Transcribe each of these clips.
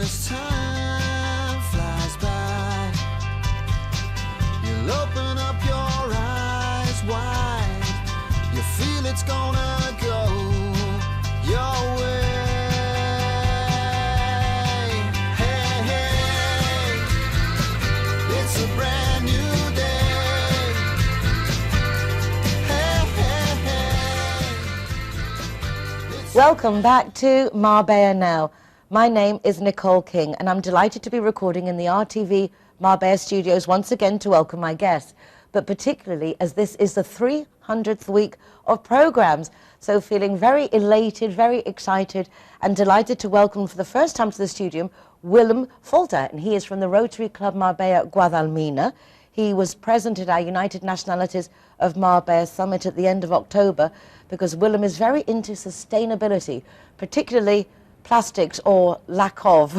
as time flies by, you'll open up your eyes wide. You feel it's gonna go your way. Hey, hey, it's a brand new day. Hey, hey, hey. Welcome back to Marbella Now. My name is Nicole King, and I'm delighted to be recording in the RTV Marbella studios once again to welcome my guests, but particularly as this is the 300th week of programs. So feeling very elated, very excited, and delighted to welcome for the first time to the studio Willem Falter, and he is from the Rotary Club Marbella-Guadalmina. He was present at our United Nationalities of Marbella Summit at the end of October, because Willem is very into sustainability, particularly plastics or lack of,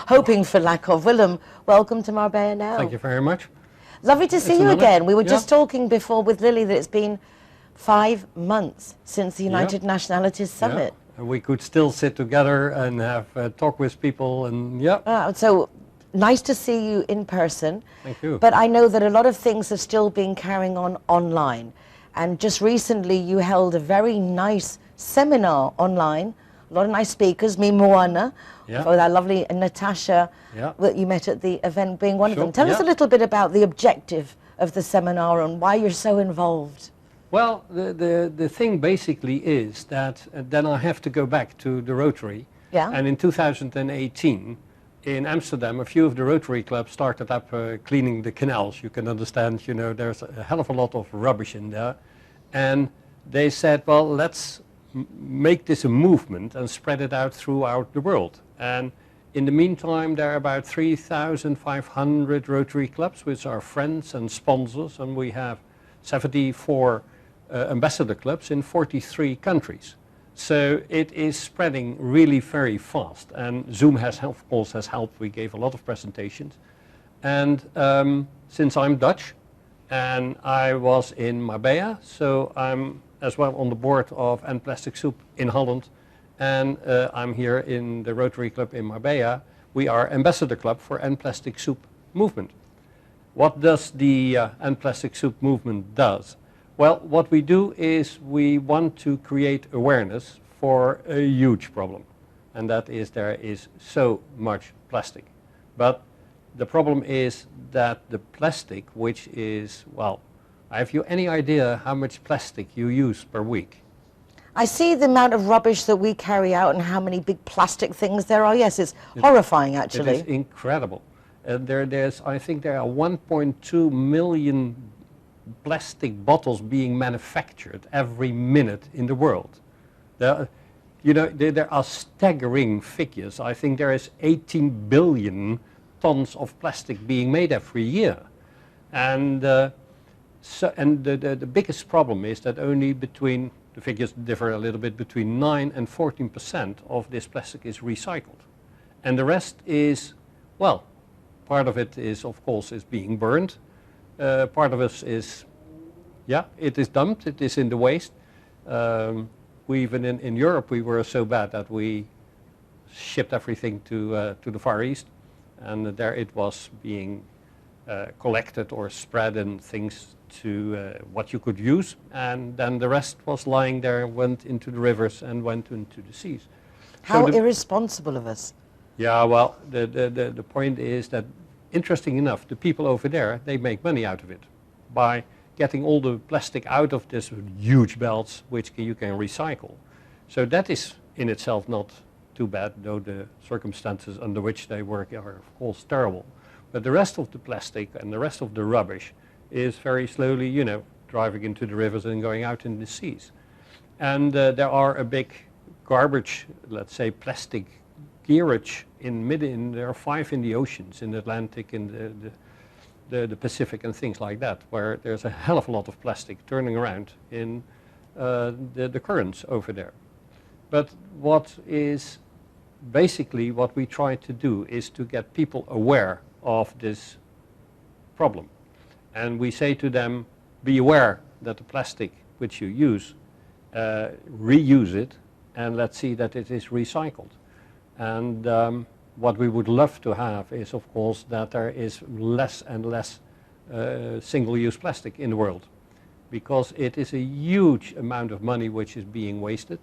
hoping for lack of. Willem, welcome to Marbella Now. Thank you very much. Lovely to see you again. We were just talking before with Lily that it's been 5 months since the United Nationalities Summit. And we could still sit together and have talk with people, and so nice to see you in person. Thank you. But I know that a lot of things have still been carrying on online. And just recently you held a very nice seminar online. A lot of nice speakers, me, Moana, for that lovely Natasha that you met at the event being one of them. Tell us a little bit about the objective of the seminar and why you're so involved. Well, the thing basically is that then I have to go back to the Rotary. And in 2018, in Amsterdam, a few of the Rotary clubs started up cleaning the canals. You can understand, you know, there's a hell of a lot of rubbish in there. And they said, well, let's make this a movement and spread it out throughout the world. And in the meantime, there are about 3,500 Rotary clubs, which are friends and sponsors, and we have 74 ambassador clubs in 43 countries. So it is spreading really very fast, and Zoom has, of course, has helped. We gave a lot of presentations. And since I'm Dutch, and I was in Marbella, so I'm as well on the board of EndPlasticSoup in Holland, and I'm here in the Rotary Club in Marbella. We are ambassador club for EndPlasticSoup movement. What does the EndPlasticSoup movement does? Well, what we do is we want to create awareness for a huge problem, and that is there is so much plastic. But the problem is that the plastic, which is, well, have you any idea how much plastic you use per week? I see the amount of rubbish that we carry out and how many big plastic things there are. Yes, it's horrifying, actually. It is incredible. I think there are 1.2 million plastic bottles being manufactured every minute in the world. There are staggering figures. I think there is 18 billion tons of plastic being made every year. And the biggest problem is that only between, the figures differ a little bit, between 9 and 14% of this plastic is recycled. And the rest is, well, part of it is, of course, is being burned. Part of it is, it is dumped, it is in the waste. Even in Europe, we were so bad that we shipped everything to the Far East, and there it was being collected or spread in things to what you could use, and then the rest was lying there, went into the rivers and went into the seas. How irresponsible of us. Yeah, well, the point is that, interesting enough, the people over there, they make money out of it by getting all the plastic out of this huge belts, which you can recycle. So that is in itself not too bad, though the circumstances under which they work are, of course, terrible. But the rest of the plastic and the rest of the rubbish is very slowly, you know, driving into the rivers and going out in the seas. And there are a big garbage, let's say, plastic gearage there are 5 in the oceans, in the Atlantic, in the Pacific and things like that, where there's a hell of a lot of plastic turning around in the currents over there. But what is basically what we try to do is to get people aware of this problem. And we say to them, be aware that the plastic which you use, reuse it, and let's see that it is recycled. And what we would love to have is, of course, that there is less and less single-use plastic in the world, because it is a huge amount of money which is being wasted.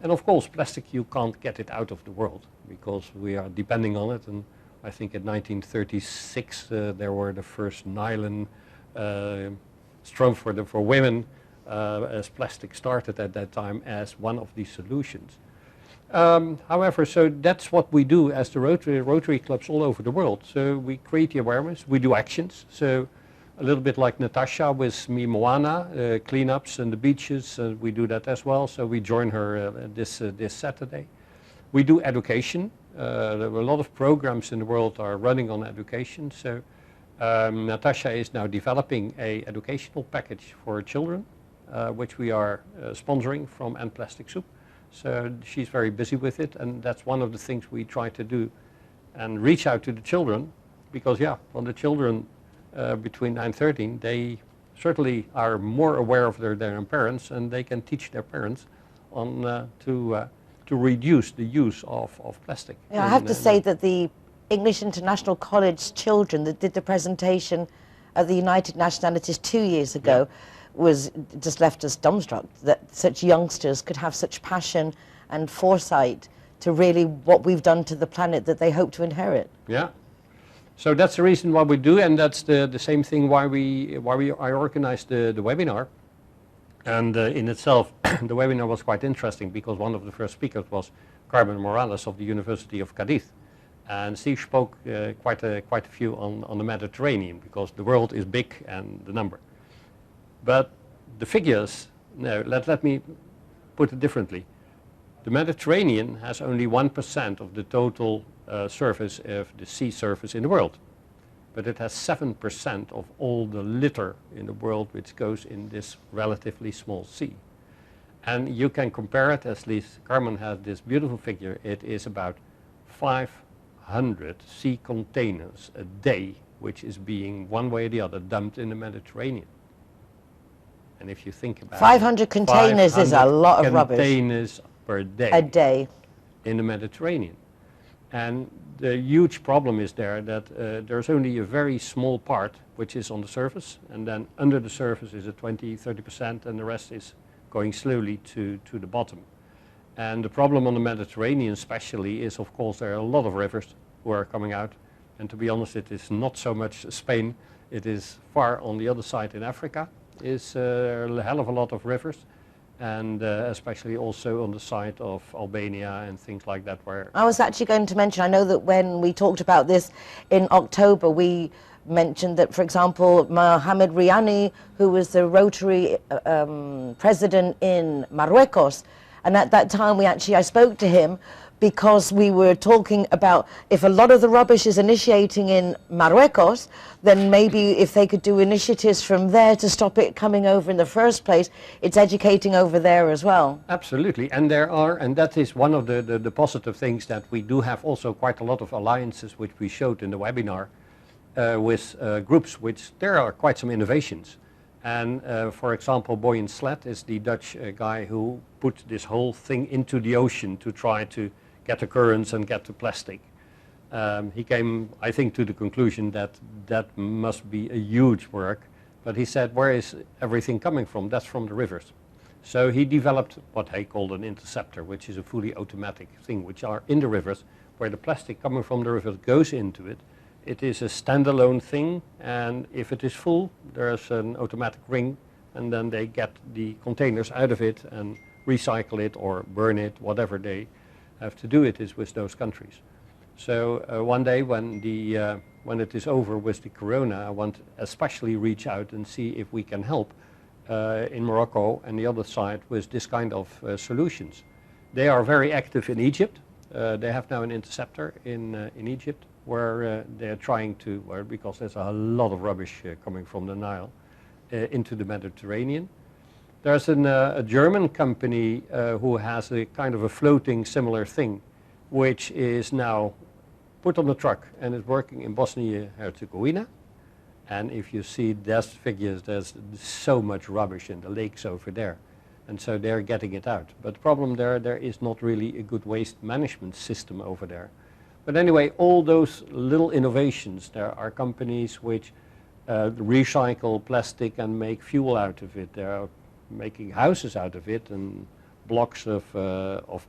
And of course, plastic, you can't get it out of the world because we are depending on it. And I think in 1936 there were the first nylon straw for women, as plastic started at that time as one of the solutions. However, so that's what we do as the Rotary clubs all over the world. So we create the awareness, we do actions. So a little bit like Natasha with Mi Moana, cleanups and the beaches, we do that as well. So we join her this Saturday. We do education. There are a lot of programs in the world are running on education. So Natasha is now developing an educational package for children, which we are sponsoring from EndPlasticSoup. So she's very busy with it, and that's one of the things we try to do and reach out to the children, because on the children between 9 and 13, they certainly are more aware of their parents, and they can teach their parents on to reduce the use of plastic. Yeah, I have to say that the English International College children that did the presentation at the United Nationalities 2 years ago was just left us dumbstruck that such youngsters could have such passion and foresight to really what we've done to the planet that they hope to inherit. Yeah. So that's the reason why we do, and that's the same thing why I organized the webinar. And in itself, the webinar was quite interesting because one of the first speakers was Carmen Morales of the University of Cadiz. And she spoke quite a few on the Mediterranean, because the world is big and the number. But the figures, no, let me put it differently. The Mediterranean has only 1% of the total surface of the sea surface in the world. But it has 7% of all the litter in the world which goes in this relatively small sea. And you can compare it, at least Carmen has this beautiful figure, it is about 500 sea containers a day which is being one way or the other dumped in the Mediterranean. And if you think about 500 containers is a lot of rubbish. Containers per day. A day. In the Mediterranean. And the huge problem is there that there's only a very small part which is on the surface, and then under the surface is a 20-30%, and the rest is going slowly to the bottom. And the problem on the Mediterranean especially is, of course, there are a lot of rivers who are coming out, and to be honest, it is not so much Spain, it is far on the other side in Africa. Is a hell of a lot of rivers, and especially also on the side of Albania and things like that. Where I was actually going to mention, I know that when we talked about this in October, we mentioned that, for example, Mohamed Riani, who was the Rotary president in Marruecos, and at that time I spoke to him because we were talking about if a lot of the rubbish is initiating in Marruecos, then maybe if they could do initiatives from there to stop it coming over in the first place, it's educating over there as well. Absolutely, and there are, and that is one of the positive things, that we do have also quite a lot of alliances which we showed in the webinar with groups which there are quite some innovations. And for example, Boyan Slet is the Dutch guy who put this whole thing into the ocean to try to get the currents and get the plastic. He came, I think, to the conclusion that that must be a huge work, but he said, where is everything coming from? That's from the rivers. So he developed what he called an interceptor, which is a fully automatic thing, which are in the rivers, where the plastic coming from the rivers goes into it. It is a standalone thing, and if it is full, there's an automatic ring, and then they get the containers out of it and recycle it or burn it, whatever they have to do it is with those countries. So one day when it is over with the corona, I want to especially reach out and see if we can help in Morocco and the other side with this kind of solutions. They are very active in Egypt. They have now an interceptor in Egypt where they're trying to, because there's a lot of rubbish coming from the Nile into the Mediterranean. There's a German company who has a kind of a floating similar thing, which is now put on the truck and is working in Bosnia-Herzegovina. And if you see those figures, there's so much rubbish in the lakes over there. And so they're getting it out. But the problem there is not really a good waste management system over there. But anyway, all those little innovations, there are companies which recycle plastic and make fuel out of it. They are making houses out of it and blocks of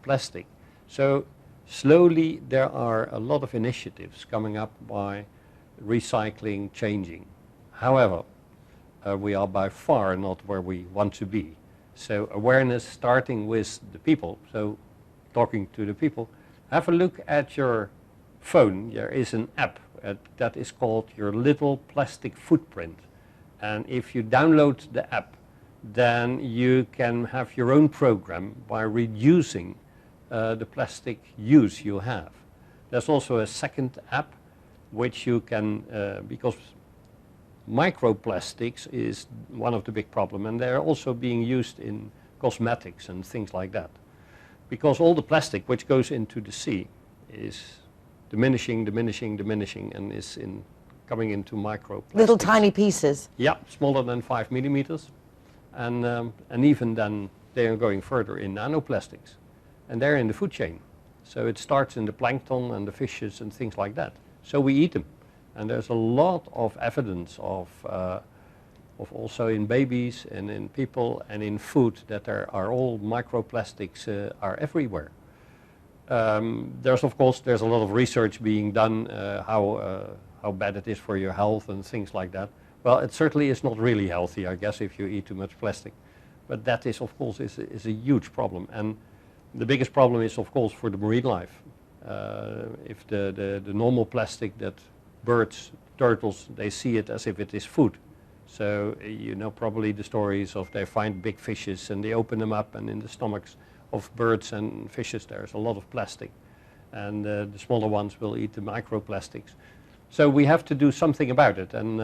plastic. So slowly there are a lot of initiatives coming up by recycling, changing. However, we are by far not where we want to be. So awareness starting with the people, so talking to the people. Have a look at your phone. There is an app that is called your little plastic footprint. And if you download the app, then you can have your own program by reducing the plastic use you have. There's also a second app which you can, because microplastics is one of the big problems, and they're also being used in cosmetics and things like that. Because all the plastic which goes into the sea is diminishing, and is coming into microplastics. Little tiny pieces. Yeah, smaller than 5 millimeters. And even then they are going further in nanoplastics. And they're in the food chain. So it starts in the plankton and the fishes and things like that. So we eat them. And there's a lot of evidence of also in babies and in people and in food that there are all microplastics are everywhere. There's a lot of research being done how bad it is for your health and things like that. Well, it certainly is not really healthy, I guess, if you eat too much plastic. But that is, of course, is a huge problem. And the biggest problem is, of course, for the marine life. If the normal plastic that birds, turtles, they see it as if it is food. So you know probably the stories of they find big fishes and they open them up, and in the stomachs of birds and fishes there's a lot of plastic. And the smaller ones will eat the microplastics. So we have to do something about it. And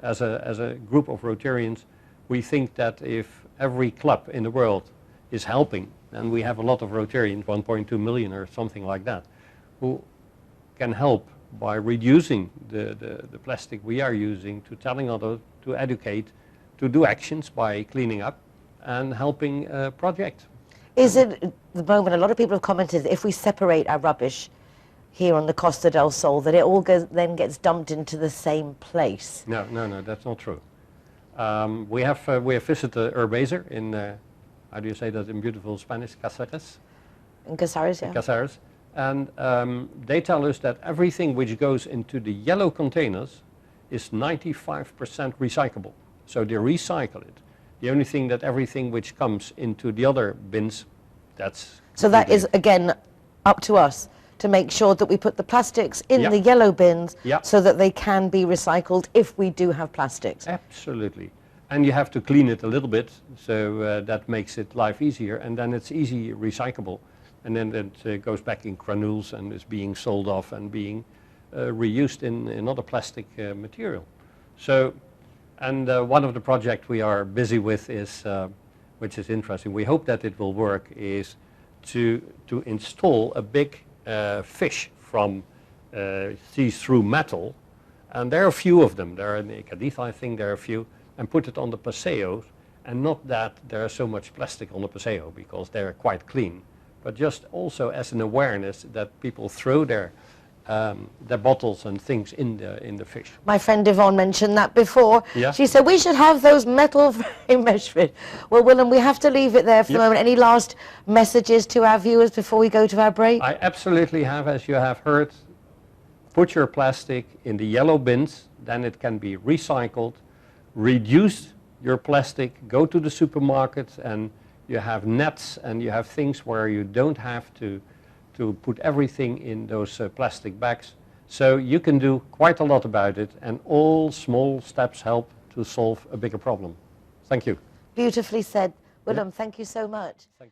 as a group of Rotarians, we think that if every club in the world is helping, and we have a lot of Rotarians, 1.2 million or something like that, who can help by reducing the plastic we are using, to telling others, to educate, to do actions by cleaning up and helping a project. Is it, at the moment, a lot of people have commented that if we separate our rubbish here on the Costa del Sol, that it all then gets dumped into the same place? No, that's not true. We have visited Urbaser in, how do you say that in beautiful Spanish, Caceres? In Caceres, yeah. Caceres. And they tell us that everything which goes into the yellow containers is 95% recyclable. So they recycle it. The only thing that everything which comes into the other bins, that's... So that is, again, up to us to make sure that we put the plastics in the yellow bins so that they can be recycled if we do have plastics. Absolutely. And you have to clean it a little bit, so that makes it life easier, and then it's easy recyclable. And then it goes back in granules and is being sold off and being reused in other plastic material. So, and one of the projects we are busy with is, which is interesting, we hope that it will work, is to install a big fish from see-through metal. And there are a few of them. There are in Cadiz, I think there are a few, and put it on the paseos. And not that there is so much plastic on the paseo, because they're quite clean, but just also as an awareness that people throw their bottles and things in the fish. My friend Yvonne mentioned that before. Yeah. She said we should have those metal frame mesh fish. Well, Willem, we have to leave it there for the moment. Any last messages to our viewers before we go to our break? I absolutely have, as you have heard. Put your plastic in the yellow bins, then it can be recycled. Reduce your plastic, go to the supermarket, and you have nets and you have things where you don't have to put everything in those plastic bags. So you can do quite a lot about it, and all small steps help to solve a bigger problem. Thank you. Beautifully said. Willem, thank you so much. Thank you.